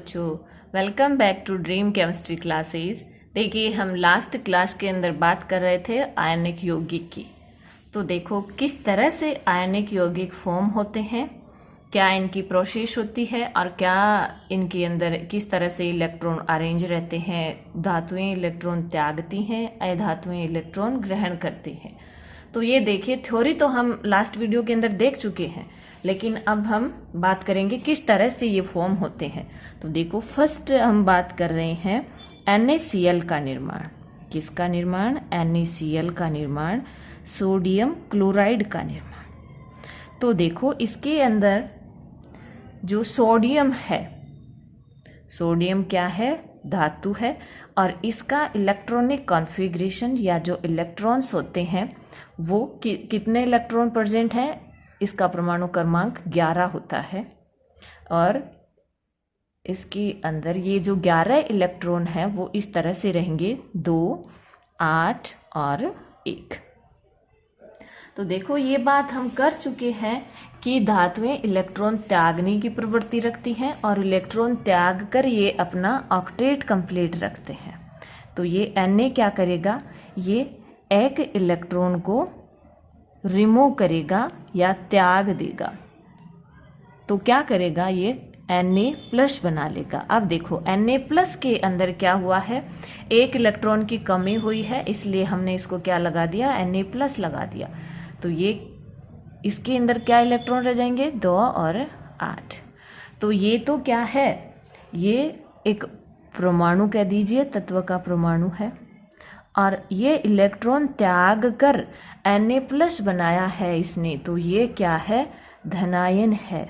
बच्चों, welcome back to Dream Chemistry classes. देखिए, हम लास्ट क्लास के अंदर बात कर रहे थे आयनिक यौगिक की। तो देखो किस तरह से आयनिक यौगिक फॉर्म होते हैं, क्या इनकी प्रोसेस होती है और क्या इनके अंदर किस तरह से इलेक्ट्रॉन अरेंज रहते हैं। धातुएं इलेक्ट्रॉन त्यागती हैं, अधातुएं इलेक्ट्रॉन ग्रहण करती हैं। तो ये देखिए, थ्योरी तो हम लास्ट वीडियो के अंदर देख चुके हैं, लेकिन अब हम बात करेंगे किस तरह से ये फॉर्म होते हैं। तो देखो, फर्स्ट हम बात कर रहे हैं NaCl का निर्माण। किसका निर्माण? NaCl का निर्माण, सोडियम क्लोराइड का निर्माण। तो देखो, इसके अंदर जो सोडियम है, सोडियम क्या है? धातु है। और इसका इलेक्ट्रॉनिक कॉन्फ़िगरेशन या जो इलेक्ट्रॉन्स होते हैं वो कितने इलेक्ट्रॉन प्रेजेंट हैं? इसका परमाणु क्रमांक 11 होता है। और इसके अंदर ये जो 11 इलेक्ट्रॉन हैं वो इस तरह से रहेंगे, 2, 8 और 1। तो देखो, ये बात हम कर चुके हैं कि धातुएं इलेक्ट्रॉन त्यागने की प्रवृत्ति रखती हैं और इलेक्ट्रॉन त्याग कर ये अपना ऑक्टेट कंप्लीट रखते हैं। तो ये Na क्या करेगा? ये एक इलेक्ट्रॉन को रिमूव करेगा या त्याग देगा। तो क्या करेगा? ये Na+ बना लेगा। अब देखो, Na+ के अंदर क्या हुआ है? एक इलेक्ट्रॉन की कमी हुई है, इसलिए हमने इसको क्या लगा दिया? Na+ लगा दिया। तो ये इसके अंदर क्या इलेक्ट्रॉन रह जाएंगे? 2 और 8। तो ये तो क्या है? ये एक परमाणु कह दीजिए, तत्व का परमाणु है। और ये इलेक्ट्रॉन त्याग कर Na+ बनाया है इसने। तो ये क्या है? धनायन है।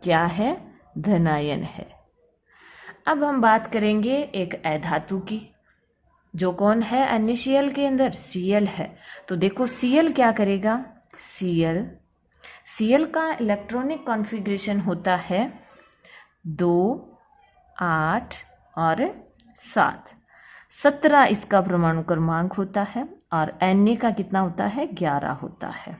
क्या है? धनायन है। अब हम बात करेंगे एक अधातु की, जो कौन है? NaCl के अंदर Cl है। तो देखो, Cl क्या करेगा? Cl का इलेक्ट्रॉनिक कॉन्फ़िगरेशन होता है 2, 8 और 7। 17 इसका परमाणु क्रमांक होता है और Na का कितना होता है? 11 होता है।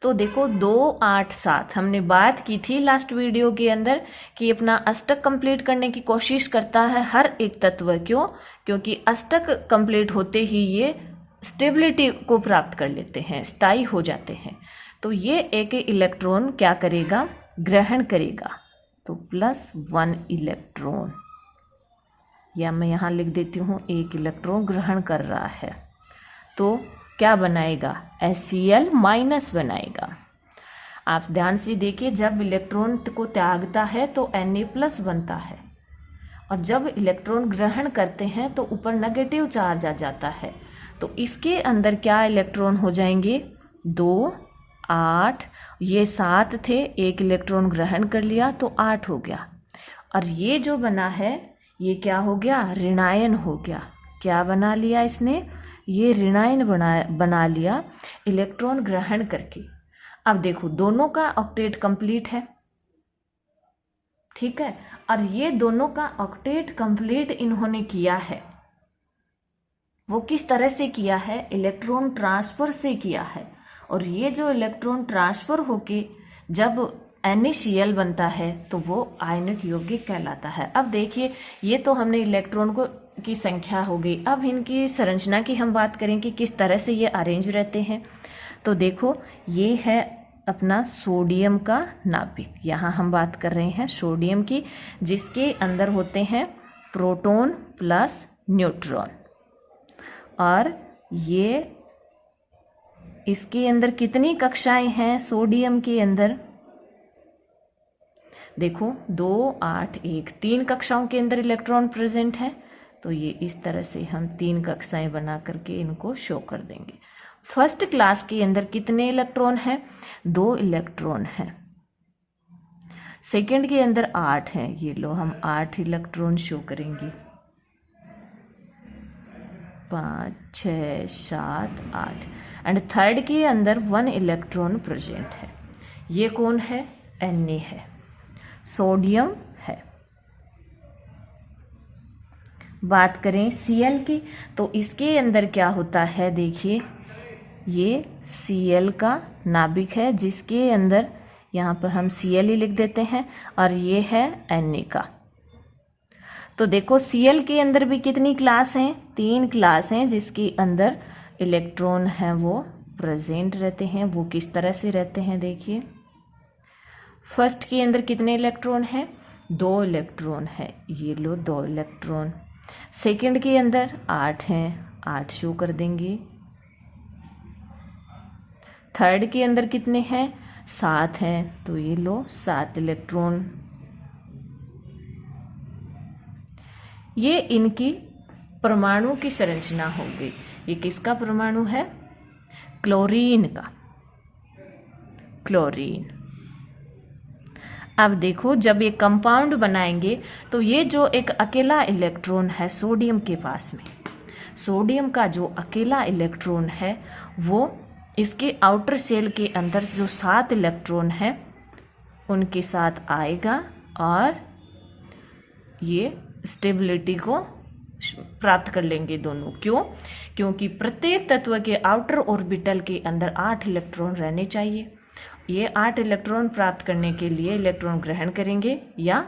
तो देखो, 2, 8, 7 हमने बात की थी लास्ट वीडियो के अंदर कि अपना अष्टक कंप्लीट करने की कोशिश करता है हर एक तत्व। क्यों? क्योंकि अष्टक कंप्लीट होते ही ये स्टेबिलिटी को प्राप्त कर लेते हैं, स्थायी हो जाते हैं। तो ये एक इलेक्ट्रॉन क्या करेगा? ग्रहण करेगा। तो +1 इलेक्ट्रॉन, या मैं यहाँ लिख देती हूँ, एक इलेक्ट्रॉन ग्रहण कर रहा है। तो क्या बनाएगा? Cl- बनाएगा। आप ध्यान से देखिए, जब इलेक्ट्रॉन को त्यागता है तो Na+ बनता है, और जब इलेक्ट्रॉन ग्रहण करते हैं तो ऊपर नेगेटिव चार्ज आ जाता है। तो इसके अंदर क्या इलेक्ट्रॉन हो जाएंगे? 2, 8, ये 7 थे, एक इलेक्ट्रॉन ग्रहण कर लिया तो 8 हो गया। और ये जो बना है ये क्या हो गया? ऋणायन हो गया। क्या बना लिया इसने? ये ऋणायन बना लिया इलेक्ट्रॉन ग्रहण करके। अब देखो, दोनों का ऑक्टेट कंप्लीट है, ठीक है। और ये दोनों का ऑक्टेट कंप्लीट इन्होंने किया है। वो किस तरह से किया है? इलेक्ट्रॉन ट्रांसफर से किया है। और ये जो इलेक्ट्रॉन ट्रांसफर होके जब NaCl बनता है तो वो आयनिक यौगिक कहलाता है। अब देखिए, ये तो हमने इलेक्ट्रॉन को की संख्या हो गई। अब इनकी संरचना की हम बात करें कि किस तरह से ये अरेंज रहते हैं। तो देखो, ये है अपना सोडियम का नाभिक। यहाँ हम बात कर रहे हैं सोडियम की, जिसके अंदर होते हैं प्रोटॉन प्लस न्यूट्रॉन। और ये इसके अंदर कितनी कक्षाएं हैं सोडियम के अंदर? देखो, 2, 8, 1, 3 कक्षाओं के अंदर इलेक्ट्रॉन प्रेजेंट है। तो ये इस तरह से हम 3 कक्षाएं बना करके इनको शो कर देंगे। फर्स्ट क्लास के अंदर कितने इलेक्ट्रॉन हैं? 2 इलेक्ट्रॉन हैं। सेकंड के अंदर 8 हैं। ये लो, हम 8 इलेक्ट्रॉन शो करेंगे। 5, 6, 7, 8। एंड थर्ड के अंदर 1 इलेक्ट्रॉन प्रेजेंट है। ये कौन है? Na है, सोडियम है। बात करें Cl की, तो इसके अंदर क्या होता है? देखिए, ये Cl का नाभिक है, जिसके अंदर यहाँ पर हम Cl ही लिख देते हैं, और ये है Na का। तो देखो Cl के अंदर भी कितनी क्लास हैं, 3 क्लास हैं जिसके अंदर इलेक्ट्रॉन हैं वो प्रेजेंट रहते हैं। वो किस तरह से रहते हैं देखिए, फर्स्ट के अंदर कितने इलेक्ट्रॉन हैं, 2 इलेक्ट्रॉन है, ये लो 2 इलेक्ट्रॉन। सेकंड के अंदर 8 हैं, 8 शो कर देंगे। थर्ड के अंदर कितने हैं, 7 हैं, तो ये लो 7 इलेक्ट्रॉन। ये इनकी परमाणु की संरचना हो गई। ये किसका परमाणु है, क्लोरीन का, क्लोरीन। अब देखो जब ये कंपाउंड बनाएंगे तो ये जो एक अकेला इलेक्ट्रॉन है सोडियम के पास में, सोडियम का जो अकेला इलेक्ट्रॉन है वो इसके आउटर शेल के अंदर जो 7 इलेक्ट्रॉन है उनके साथ आएगा और ये स्टेबिलिटी को प्राप्त कर लेंगे दोनों। क्यों, क्योंकि प्रत्येक तत्व के आउटर ऑर्बिटल के अंदर 8 इलेक्ट्रॉन रहने चाहिए। ये 8 इलेक्ट्रॉन प्राप्त करने के लिए इलेक्ट्रॉन ग्रहण करेंगे या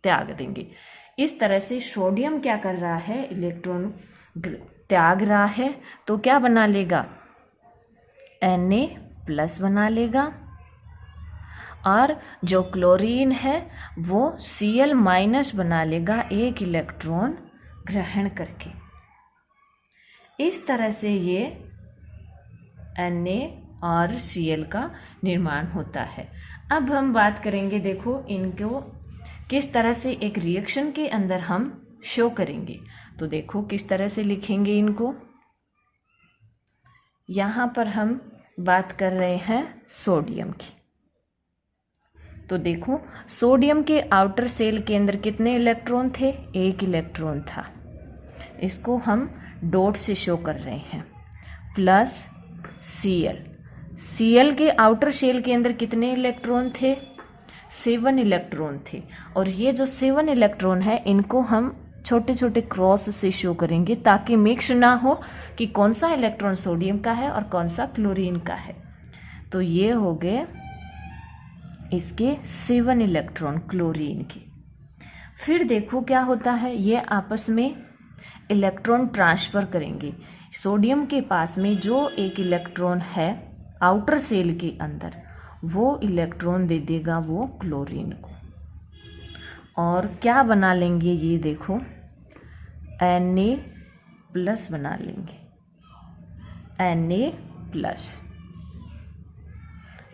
त्याग देंगे। इस तरह से सोडियम क्या कर रहा है, इलेक्ट्रॉन त्याग रहा है, तो क्या बना लेगा, Na+ बना लेगा। और जो क्लोरीन है वो Cl- बना लेगा 1 इलेक्ट्रॉन ग्रहण करके। इस तरह से ये Na और Cl का निर्माण होता है। अब हम बात करेंगे, देखो इनको किस तरह से एक रिएक्शन के अंदर हम शो करेंगे। तो देखो किस तरह से लिखेंगे इनको। यहाँ पर हम बात कर रहे हैं सोडियम की। तो देखो सोडियम के आउटर सेल के अंदर कितने इलेक्ट्रॉन थे, 1 इलेक्ट्रॉन था। इसको हम डॉट से शो कर रहे हैं, प्लस Cl। Cl के आउटर शेल के अंदर कितने इलेक्ट्रॉन थे, 7 इलेक्ट्रॉन थे। और ये जो 7 इलेक्ट्रॉन है इनको हम छोटे छोटे क्रॉस से शो करेंगे ताकि मिक्स ना हो कि कौन सा इलेक्ट्रॉन सोडियम का है और कौन सा क्लोरीन का है। तो ये हो गए इसके 7 इलेक्ट्रॉन क्लोरीन के। फिर देखो क्या होता है, ये आपस में इलेक्ट्रॉन ट्रांसफर करेंगे। सोडियम के पास में जो 1 इलेक्ट्रॉन है आउटर सेल के अंदर, वो इलेक्ट्रॉन दे देगा वो क्लोरीन को। और क्या बना लेंगे, ये देखो Na+ बना लेंगे, Na+।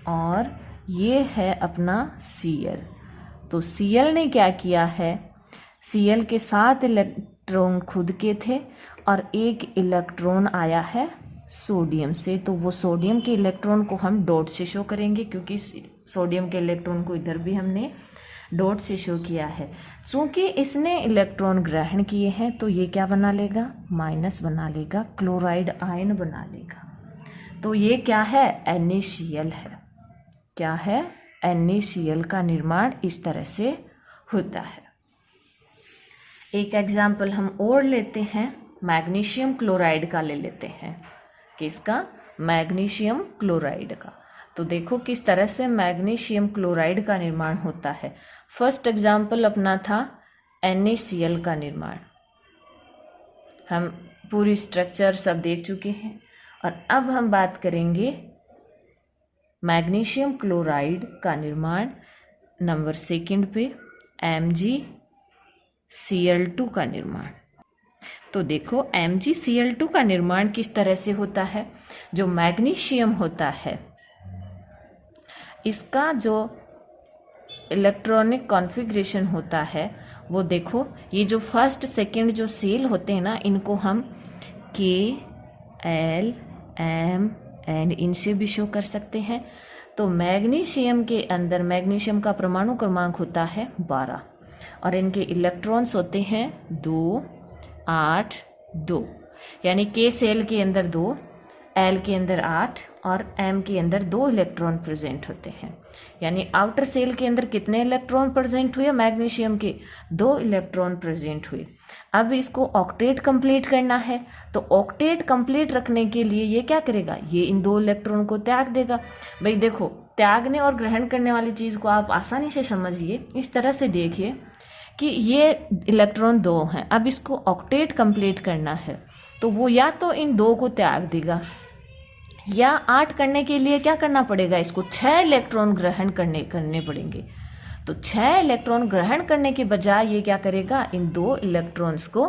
और ये है अपना Cl। तो Cl ने क्या किया है, Cl के 7 इलेक्ट्रॉन खुद के थे और 1 इलेक्ट्रॉन आया है सोडियम से। तो वो सोडियम के इलेक्ट्रॉन को हम डॉट से शो करेंगे, क्योंकि सोडियम के इलेक्ट्रॉन को इधर भी हमने डॉट से शो किया है। चूँकि इसने इलेक्ट्रॉन ग्रहण किए हैं तो ये क्या बना लेगा, माइनस बना लेगा, क्लोराइड आयन बना लेगा। तो ये क्या है, NaCl है। क्या है, NaCl का निर्माण इस तरह से होता है। एक एग्जाम्पल हम और लेते हैं, मैग्नीशियम क्लोराइड का ले लेते हैं। किसका, मैग्नीशियम क्लोराइड का। तो देखो किस तरह से मैग्नीशियम क्लोराइड का निर्माण होता है। फर्स्ट एग्जाम्पल अपना था NaCl का निर्माण। हम पूरी स्ट्रक्चर सब देख चुके हैं और अब हम बात करेंगे मैग्नीशियम क्लोराइड का निर्माण नंबर 2 पे, MgCl2 का निर्माण। तो देखो MgCl2 का निर्माण किस तरह से होता है। जो मैग्नीशियम होता है इसका जो इलेक्ट्रॉनिक कॉन्फ़िगरेशन होता है वो देखो, ये जो फर्स्ट सेकंड जो सेल होते हैं ना, इनको हम K, L, M, N इनसे भी शो कर सकते हैं। तो मैग्नीशियम के अंदर मैग्नीशियम का परमाणु क्रमांक होता है 12 और इनके इलेक्ट्रॉन्स होते हैं 2, 8, 2। यानी K सेल के अंदर 2, L के अंदर 8 और M के अंदर 2 इलेक्ट्रॉन प्रेजेंट होते हैं। यानी आउटर सेल के अंदर कितने इलेक्ट्रॉन प्रेजेंट हुए, मैग्नीशियम के 2 इलेक्ट्रॉन प्रेजेंट हुए। अब इसको ऑक्टेट कंप्लीट करना है, तो ऑक्टेट कंप्लीट रखने के लिए ये क्या करेगा, ये इन 2 इलेक्ट्रॉन को त्याग देगा। भाई देखो, त्यागने और ग्रहण करने वाली चीज़ को आप आसानी से समझिए। इस तरह से देखिए कि ये इलेक्ट्रॉन 2 हैं, अब इसको ऑक्टेट कंप्लीट करना है तो वो या तो इन 2 को त्याग देगा, या 8 करने के लिए क्या करना पड़ेगा, इसको 6 इलेक्ट्रॉन ग्रहण करने पड़ेंगे। तो 6 इलेक्ट्रॉन ग्रहण करने के बजाय ये क्या करेगा, इन 2 इलेक्ट्रॉन्स को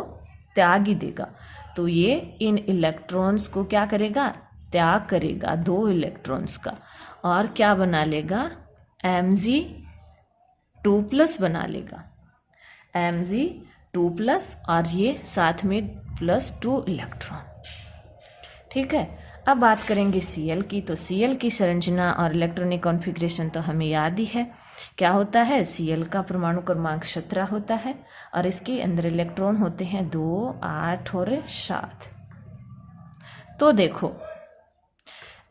त्याग ही देगा। तो ये इन इलेक्ट्रॉन्स को क्या करेगा, त्याग करेगा 2 इलेक्ट्रॉन्स का, और क्या बना लेगा, Mg2+ बना लेगा, Mg2+, और ये साथ में +2 इलेक्ट्रॉन। ठीक है, अब बात करेंगे Cl की। तो Cl की संरचना और इलेक्ट्रॉनिक कॉन्फ़िगरेशन तो हमें याद ही है। क्या होता है, Cl का परमाणु क्रमांक 17 होता है और इसके अंदर इलेक्ट्रॉन होते हैं 2, 8 और 7। तो देखो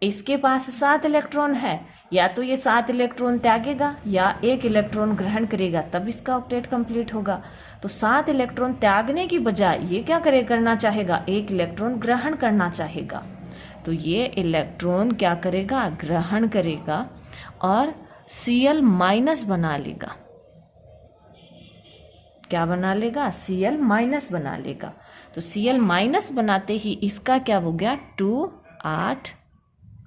इसके पास 7 इलेक्ट्रॉन है, या तो ये 7 इलेक्ट्रॉन त्यागेगा या 1 इलेक्ट्रॉन ग्रहण करेगा, तब इसका ऑक्टेट कंप्लीट होगा। तो 7 इलेक्ट्रॉन त्यागने की बजाय ये क्या करना चाहेगा, 1 इलेक्ट्रॉन ग्रहण करना चाहेगा। तो ये इलेक्ट्रॉन क्या करेगा, ग्रहण करेगा और Cl- बना लेगा। क्या बना लेगा, Cl- बना लेगा। तो Cl- बनाते ही इसका क्या हो गया, 2, 8,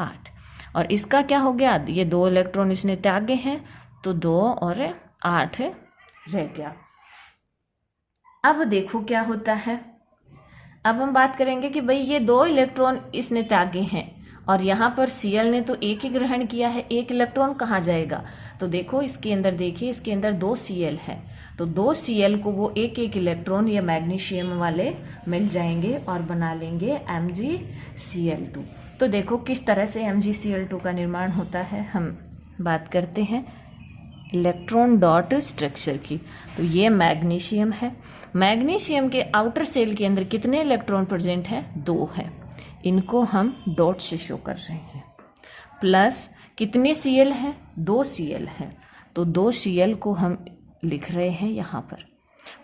8, और इसका क्या हो गया, ये 2 इलेक्ट्रॉन इसने त्यागे हैं तो 2 और 8 रह गया। अब देखो क्या होता है, अब हम बात करेंगे कि भाई ये 2 इलेक्ट्रॉन इसने त्यागे हैं और यहाँ पर Cl ने तो 1 ही ग्रहण किया है, 1 इलेक्ट्रॉन कहाँ जाएगा। तो देखो इसके अंदर, देखिए इसके अंदर 2 Cl है, तो 2 Cl को वो 1 इलेक्ट्रॉन या मैग्नीशियम वाले मिल जाएंगे और बना लेंगे MgCl2। तो देखो किस तरह से MgCl2 का निर्माण होता है। हम बात करते हैं इलेक्ट्रॉन डॉट स्ट्रक्चर की। तो ये मैग्नीशियम है, मैग्नीशियम के आउटर सेल के अंदर कितने इलेक्ट्रॉन प्रेजेंट हैं, 2 हैं, इनको हम डॉट से शो कर रहे हैं। प्लस कितने Cl हैं, 2 Cl हैं, तो 2 Cl को हम लिख रहे हैं यहाँ पर।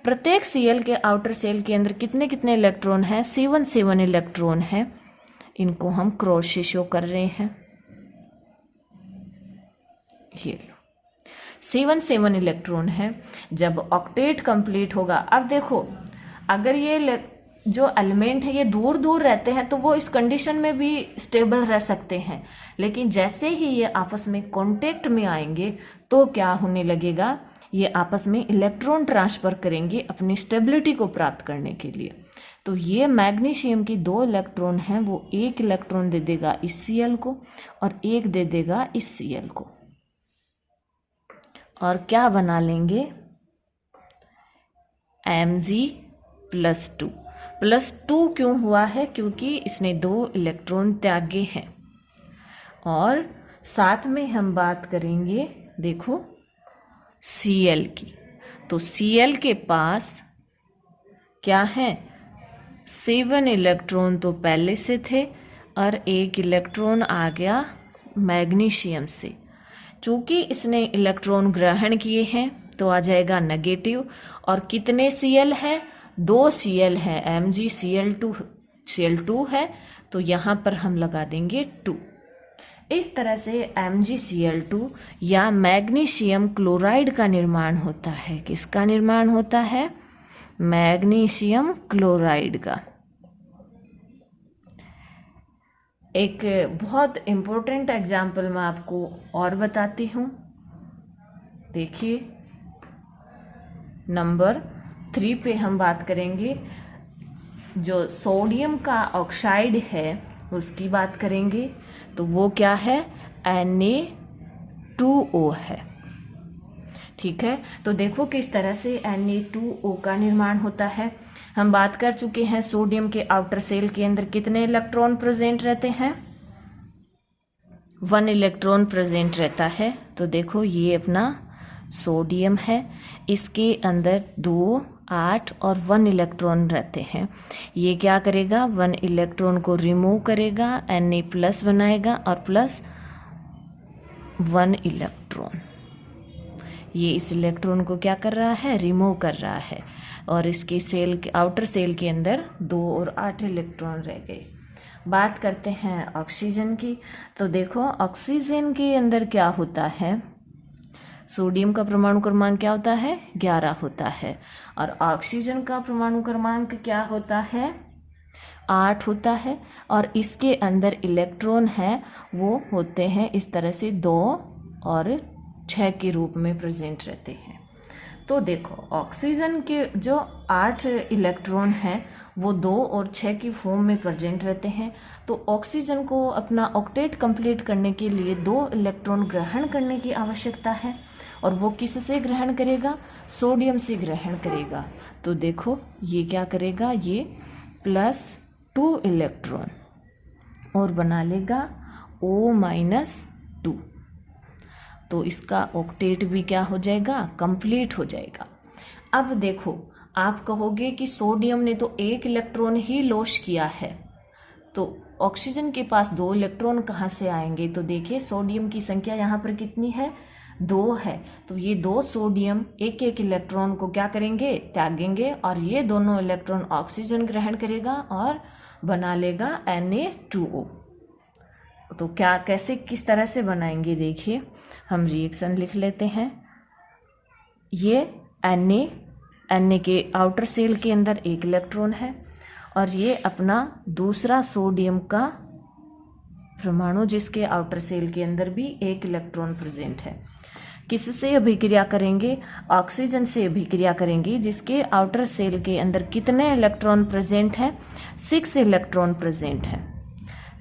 प्रत्येक Cl के आउटर सेल के अंदर कितने कितने इलेक्ट्रॉन हैं, 7 इलेक्ट्रॉन हैं, इनको हम क्रॉस से शो कर रहे हैं। ये लो 7 इलेक्ट्रॉन है। जब ऑक्टेट कंप्लीट होगा, अब देखो अगर ये जो एलिमेंट है ये दूर दूर रहते हैं तो वो इस कंडीशन में भी स्टेबल रह सकते हैं, लेकिन जैसे ही ये आपस में कांटेक्ट में आएंगे तो क्या होने लगेगा, ये आपस में इलेक्ट्रॉन ट्रांसफर करेंगे अपनी स्टेबिलिटी को प्राप्त करने के लिए। तो ये मैग्नीशियम की 2 इलेक्ट्रॉन हैं, वो 1 इलेक्ट्रॉन दे देगा इस Cl को और 1 दे देगा इस Cl को, और क्या बना लेंगे, Mg+2। +2 क्यों हुआ है, क्योंकि इसने 2 इलेक्ट्रॉन त्यागे हैं। और साथ में हम बात करेंगे देखो Cl की। तो Cl के पास क्या है, 7 इलेक्ट्रॉन तो पहले से थे और 1 इलेक्ट्रॉन आ गया मैग्नीशियम से। चूंकि इसने इलेक्ट्रॉन ग्रहण किए हैं तो आ जाएगा नेगेटिव, और कितने Cl है, 2 Cl है, MgCl2 है, तो यहाँ पर हम लगा देंगे 2। इस तरह से MgCl2 या मैग्नीशियम क्लोराइड का निर्माण होता है। किसका निर्माण होता है, मैग्नीशियम क्लोराइड का। एक बहुत इम्पोर्टेंट एग्जाम्पल मैं आपको और बताती हूँ। देखिए नंबर 3 पे हम बात करेंगे, जो सोडियम का ऑक्साइड है उसकी बात करेंगे। तो वो क्या है, Na2O है। ठीक है, तो देखो किस तरह से Na2O का निर्माण होता है। हम बात कर चुके हैं सोडियम के आउटर सेल के अंदर कितने इलेक्ट्रॉन प्रेजेंट रहते हैं, 1 इलेक्ट्रॉन प्रेजेंट रहता है। तो देखो ये अपना सोडियम है, इसके अंदर 2, 8 और 1 इलेक्ट्रॉन रहते हैं। ये क्या करेगा, 1 इलेक्ट्रॉन को रिमूव करेगा, Na+ बनाएगा और प्लस 1 इलेक्ट्रॉन, ये इस इलेक्ट्रॉन को क्या कर रहा है, रिमूव कर रहा है। और इसके सेल के आउटर सेल के अंदर 2 और 8 इलेक्ट्रॉन रह गए। बात करते हैं ऑक्सीजन की। तो देखो ऑक्सीजन के अंदर क्या होता है, सोडियम का परमाणु क्रमांक क्या होता है? 11 होता है। और ऑक्सीजन का परमाणु क्रमांक क्या होता है? 8 होता है। और इसके अंदर इलेक्ट्रॉन है वो होते हैं इस तरह से 2 और 6 के रूप में प्रेजेंट रहते हैं। तो देखो ऑक्सीजन के जो 8 इलेक्ट्रॉन हैं वो 2 और 6 की फॉर्म में प्रेजेंट रहते हैं। तो ऑक्सीजन को अपना ऑक्टेट कंप्लीट करने के लिए 2 इलेक्ट्रॉन ग्रहण करने की आवश्यकता है। और वो किससे ग्रहण करेगा? सोडियम से ग्रहण करेगा। तो देखो ये क्या करेगा, ये +2 इलेक्ट्रॉन और बना लेगा O-2। तो इसका ऑक्टेट भी क्या हो जाएगा? कंप्लीट हो जाएगा। अब देखो आप कहोगे कि सोडियम ने तो 1 इलेक्ट्रॉन ही लॉस किया है, तो ऑक्सीजन के पास 2 इलेक्ट्रॉन कहाँ से आएंगे? तो देखिए सोडियम की संख्या यहाँ पर कितनी है? 2 है। तो ये 2 सोडियम 1-1 इलेक्ट्रॉन को क्या करेंगे? त्यागेंगे और ये दोनों इलेक्ट्रॉन ऑक्सीजन ग्रहण करेगा और बना लेगा Na2O। तो क्या कैसे किस तरह से बनाएंगे? देखिए हम रिएक्शन लिख लेते हैं। ये Na के आउटर सेल के अंदर 1 इलेक्ट्रॉन है और ये अपना दूसरा सोडियम का परमाणु जिसके आउटर सेल के अंदर भी 1 इलेक्ट्रॉन प्रेजेंट है। किससे अभिक्रिया करेंगे? ऑक्सीजन से अभिक्रिया करेंगे जिसके आउटर सेल के अंदर कितने इलेक्ट्रॉन प्रेजेंट हैं? 6 इलेक्ट्रॉन प्रेजेंट हैं।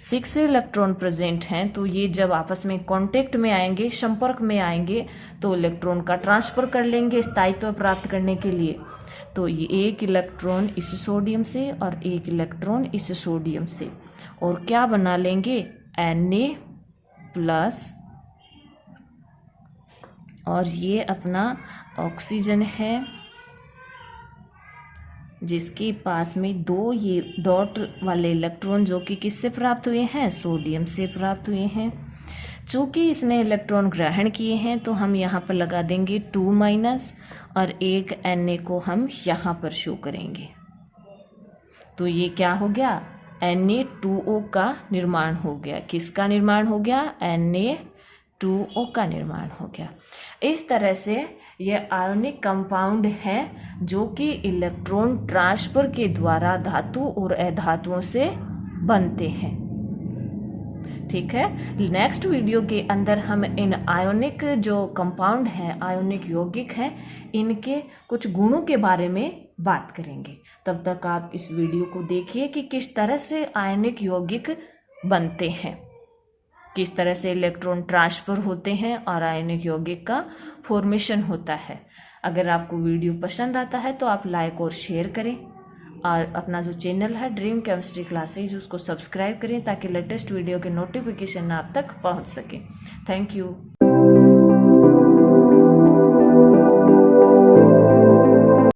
6 इलेक्ट्रॉन प्रेजेंट हैं। तो ये जब आपस में कांटेक्ट में आएंगे, संपर्क में आएंगे, तो इलेक्ट्रॉन का ट्रांसफर कर लेंगे स्थायित्व प्राप्त करने के लिए। तो ये 1 इलेक्ट्रॉन इस सोडियम से और 1 इलेक्ट्रॉन इस सोडियम से, और क्या बना लेंगे? Na+ और ये अपना ऑक्सीजन है जिसके पास में 2 ये डॉट वाले इलेक्ट्रॉन जो कि किससे प्राप्त हुए हैं? सोडियम से प्राप्त हुए हैं। चूँकि इसने इलेक्ट्रॉन ग्रहण किए हैं तो हम यहाँ पर लगा देंगे 2- और 1 Na को हम यहाँ पर शो करेंगे। तो ये क्या हो गया? Na2O का निर्माण हो गया। किसका निर्माण हो गया? Na2O का निर्माण हो गया। इस तरह से यह आयनिक कंपाउंड है जो कि इलेक्ट्रॉन ट्रांसफर के द्वारा धातु और अधातुओं से बनते हैं। ठीक है, नेक्स्ट वीडियो के अंदर हम इन आयोनिक जो कंपाउंड हैं, आयोनिक यौगिक हैं, इनके कुछ गुणों के बारे में बात करेंगे। तब तक आप इस वीडियो को देखिए कि किस तरह से आयनिक यौगिक बनते हैं, किस तरह से इलेक्ट्रॉन ट्रांसफर होते हैं और आयनिक यौगिक का फॉर्मेशन होता है। अगर आपको वीडियो पसंद आता है तो आप लाइक और शेयर करें और अपना जो चैनल है ड्रीम केमिस्ट्री क्लासेज उसको सब्सक्राइब करें ताकि लेटेस्ट वीडियो के नोटिफिकेशन आप तक पहुंच सके। Thank you.